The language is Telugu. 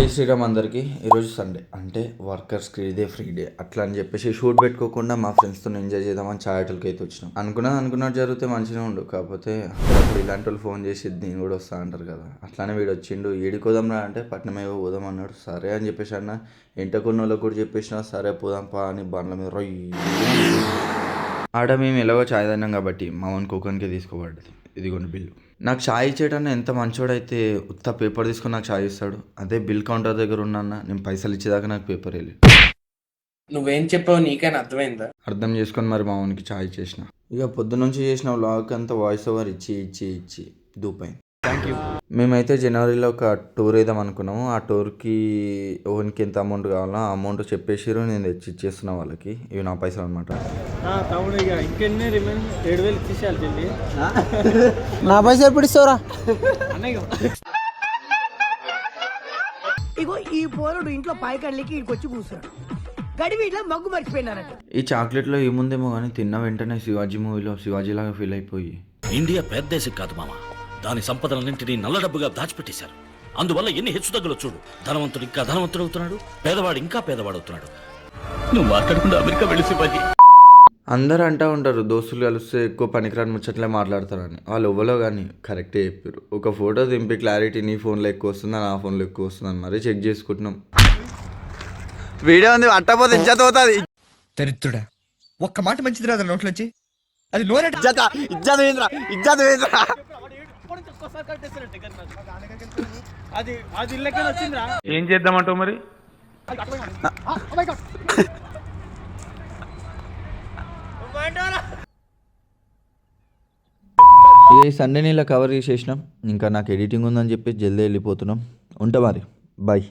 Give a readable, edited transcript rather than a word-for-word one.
జై శ్రీరామ్ అందరికీ. ఈరోజు సండే అంటే వర్కర్స్కి ఇదే ఫ్రీ డే అట్లా అని చెప్పేసి షూట్ పెట్టుకోకుండా మా ఫ్రెండ్స్తో ఎంజాయ్ చేద్దామని చాయ్ హోటల్కి అయితే వచ్చినాం. అనుకున్నట్టు జరిగితే మంచిగా ఉండు, కాకపోతే అప్పుడు ఇలాంటి వాళ్ళు ఫోన్ చేసి నేను కూడా వస్తా అంటారు కదా, అట్లానే వీడు వచ్చిండు. ఏడికోదాంరా అంటే పట్నమేవో పోదాం అన్నాడు. సరే అని చెప్పేసి అన్న ఇంటకున్న వాళ్ళకి కూడా చెప్పేసిన సరే పోదాం పా అని బండ్ల మీద రొయ్యి. ఆడ మేము ఎలాగో చాయ్ తిన్నాం కాబట్టి మా వన్ కుక్కన్కే తీసుకోబడ్డది. ఇదిగోండి బిల్లు. నాకు ఛాయ్ ఇచ్చేటన్నా ఎంత మంచోడైతే ఉత్త పేపర్ తీసుకొని నాకు ఛాయ్ ఇస్తాడు. అదే బిల్ కౌంటర్ దగ్గర ఉన్నా నేను పైసలు ఇచ్చేదాకా నాకు పేపర్ వెళ్ళి. నువ్వేం చెప్పావు నీకైనా అర్థమైందా? అర్థం చేసుకొని మరి మా వానికి ఛాయ్ చేసిన. ఇక పొద్దు నుంచి చేసిన వ్లాగ్ అంతా వాయిస్ ఓవర్ ఇచ్చి దూపైంది. Thank you. మేమైతే జనవరిలో ఒక టూర్ వేద్దాం అనుకున్నాము. ఆ టూర్కి ఓన్కి ఎంత అమౌంట్ కావాలో ఆ అమౌంట్ చెప్పేసారు. నేను తెచ్చి ఇచ్చేస్తున్నా వాళ్ళకి. ఇవి నా పైసలు అనమాట. తమ్ముడు ఇక ఇంకెన్ని రిమైన్ 7,000 తీసేయాలి చెల్లి. నా పైసలు ఎప్పుడు ఇస్తావురా? ఇగో ఈ పోరుడు ఇంట్లో పాయకళ్ళకి ఇక్కడికి కూర్చున్నాడు. గడివి ఇట్లా మగ్గు మర్చిపోయినారట. ఈ చాక్లెట్లో ఏముందేమో కానీ తిన్న వెంటనే శివాజీ మూవీలో శివాజీలాగా ఫీల్ అయిపోయి. ఇండియా పెద్ద దేశం కాదు మామ, దాని సంపదలన్నింటినీ నల్ల డబ్బుగా దాచిపెట్టేశారు. అందువల్ల ఎన్ని హెచ్చుతగ్గులు చూడు. ధనవంతుడు ఇంకా ధనవంతుడు అవుతున్నాడు, పేదవాడు ఇంకా పేదవాడవుతున్నాడు. నువ్వు మాట్లాడకుండా అమెరికా వెళ్ళి శివాజీ. అందరూ అంటూ ఉంటారు దోస్తులు కలిస్తే ఎక్కువ పనికిరాని ముచ్చట్లే మాట్లాడతారని. వాళ్ళు ఎవ్వలో కానీ కరెక్టే చెప్పారు. ఒక ఫోటో దింపి క్లారిటీ నీ ఫోన్లో ఎక్కువ వస్తుందా నా ఫోన్లో ఎక్కువ వస్తుందని మరీ చెక్ చేసుకుంటున్నాం. వీడియో ఉంది అట్టపోతే ఇజ్జత్ అవుతుంది. దరిద్రుడా, ఒక్క మాట మంచిది రాదు నోట్లోంచి. అది నోరెట్ అది ఇళ్ళకే వచ్చిందిరా. ఏం చేద్దామంటావు మరి? ఈ సండేని ఇలా కవర్ చేసేసినాం. ఇంకా నాకు ఎడిటింగ్ ఉందని చెప్పి జల్దీ వెళ్ళిపోతున్నాం. ఉంటా మరి, బాయ్.